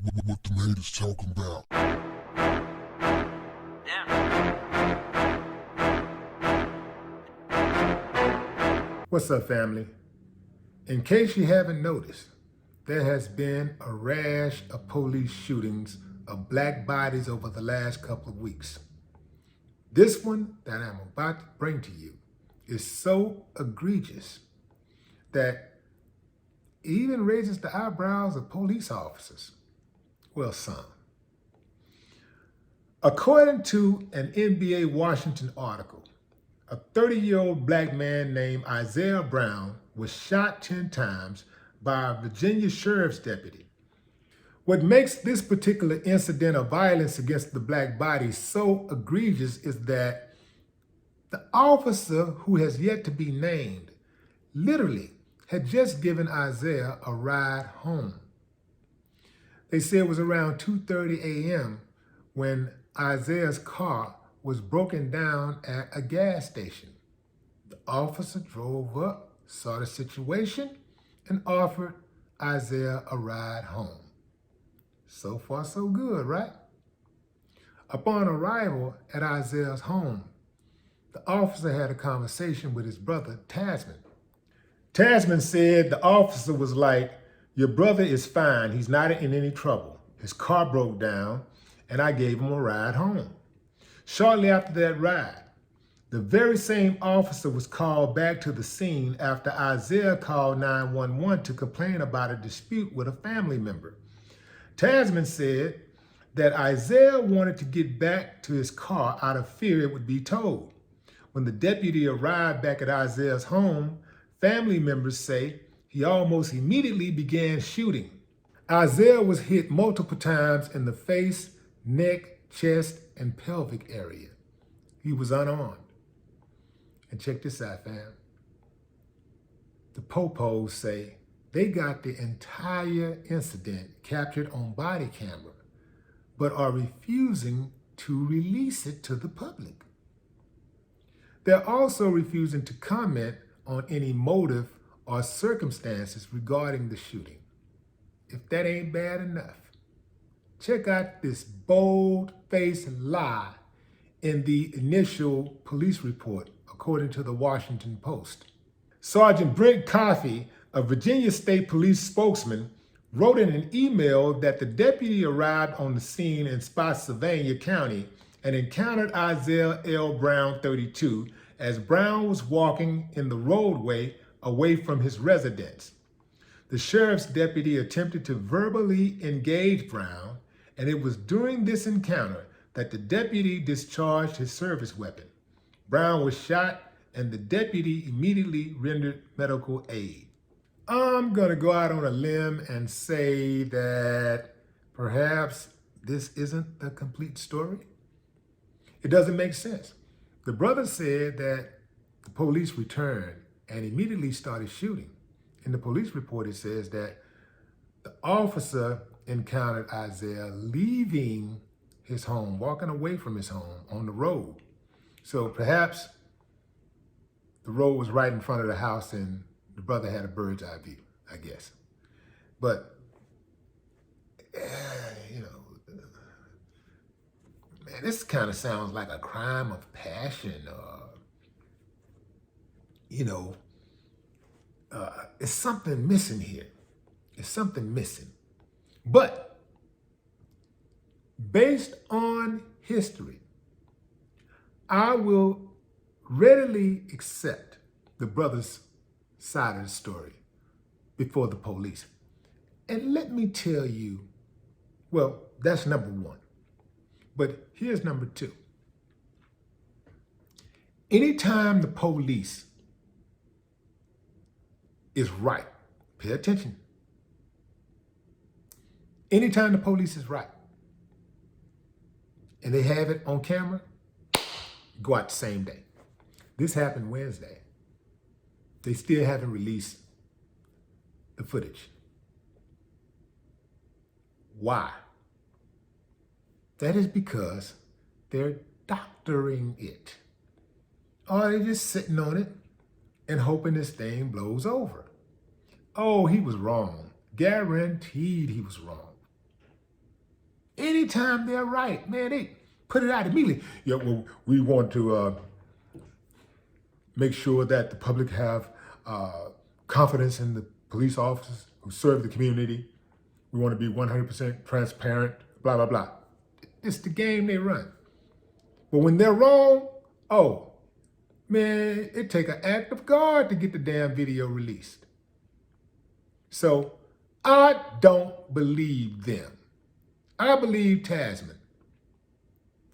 What the haters talking about? What's up, family? In case you haven't noticed, there has been a rash of police shootings of black bodies over the last couple of weeks. This one that I'm about to bring to you is so egregious that it even raises the eyebrows of police officers. Well, some. According to an NBA Washington article, a 30-year-old black man named Isaiah Brown was shot 10 times by a Virginia sheriff's deputy. What makes this particular incident of violence against the black body so egregious is that the officer, who has yet to be named, literally had just given Isaiah a ride home. They say it was around 2:30 a.m. when Isaiah's car was broken down at a gas station. The officer drove up, saw the situation, and offered Isaiah a ride home. So far, so good, right? Upon arrival at Isaiah's home, the officer had a conversation with his brother, Tasman. Tasman said the officer was like, "Your brother is fine. He's not in any trouble. His car broke down, and I gave him a ride home." Shortly after that ride, the very same officer was called back to the scene after Isaiah called 911 to complain about a dispute with a family member. Tasman said that Isaiah wanted to get back to his car out of fear it would be towed. When the deputy arrived back at Isaiah's home, family members say he almost immediately began shooting. Isaiah was hit multiple times in the face, neck, chest, and pelvic area. He was unarmed. And check this out, fam. The popos say they got the entire incident captured on body camera, but are refusing to release it to the public. They're also refusing to comment on any motive or circumstances regarding the shooting. If that ain't bad enough, check out this bold-faced lie in the initial police report, according to the Washington Post. Sergeant Brent Coffey, a Virginia State Police spokesman, wrote in an email that the deputy arrived on the scene in Spotsylvania County and encountered Isaiah L. Brown, 32, as Brown was walking in the roadway away from his residence. The sheriff's deputy attempted to verbally engage Brown, and it was during this encounter that the deputy discharged his service weapon. Brown was shot, and the deputy immediately rendered medical aid. I'm going to go out on a limb and say that perhaps this isn't the complete story. It doesn't make sense. The brother said that the police returned and immediately started shooting. In the police report, it says that the officer encountered Isaiah leaving his home, walking away from his home on the road. So perhaps the road was right in front of the house and the brother had a bird's eye view, I guess. But, man, this kind of sounds like a crime of passion. It's something missing here. It's something missing. But based on history, I will readily accept the brother's side of the story before the police. And let me tell you, well, that's number one. But here's number two. Anytime the police is right, pay attention. Anytime the police is right and they have it on camera, go out the same day. This happened Wednesday. They still haven't released the footage. Why? That is because they're doctoring it. Or they're just sitting on it and hoping this thing blows over. Oh, he was wrong. Guaranteed he was wrong. Anytime they're right, man, they put it out immediately. Yeah, well, we want to make sure that the public have confidence in the police officers who serve the community. We want to be 100% transparent, blah, blah, blah. It's the game they run. But when they're wrong, oh, man, it take an act of God to get the damn video released. So I don't believe them. I believe Tasman.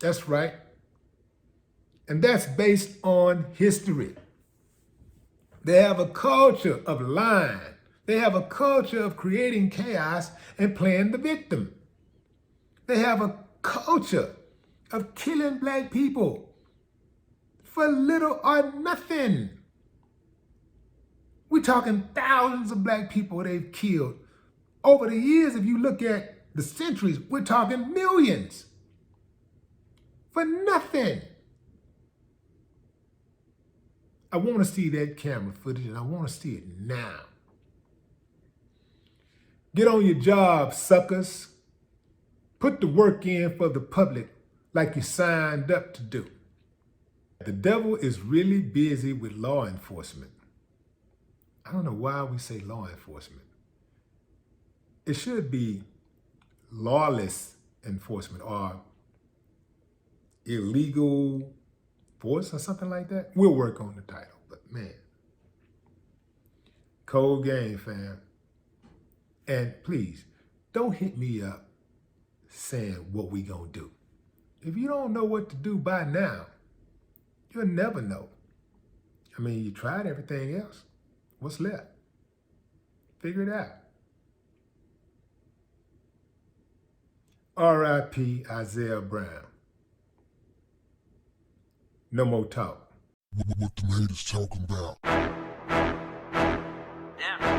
That's right. And that's based on history. They have a culture of lying. They have a culture of creating chaos and playing the victim. They have a culture of killing black people for little or nothing. We're talking thousands of black people they've killed. Over the years, if you look at the centuries, we're talking millions for nothing. I want to see that camera footage, and I want to see it now. Get on your job, suckers. Put the work in for the public like you signed up to do. The devil is really busy with law enforcement. I don't know why we say law enforcement. It should be lawless enforcement or illegal force or something like that. We'll work on the title, but man, cold game, fam. And please, don't hit me up saying what we gonna do. If you don't know what to do by now, you'll never know. I mean, you tried everything else. What's left? Figure it out. R.I.P. Isaiah Brown. No more talk. What them haters talking about? Damn.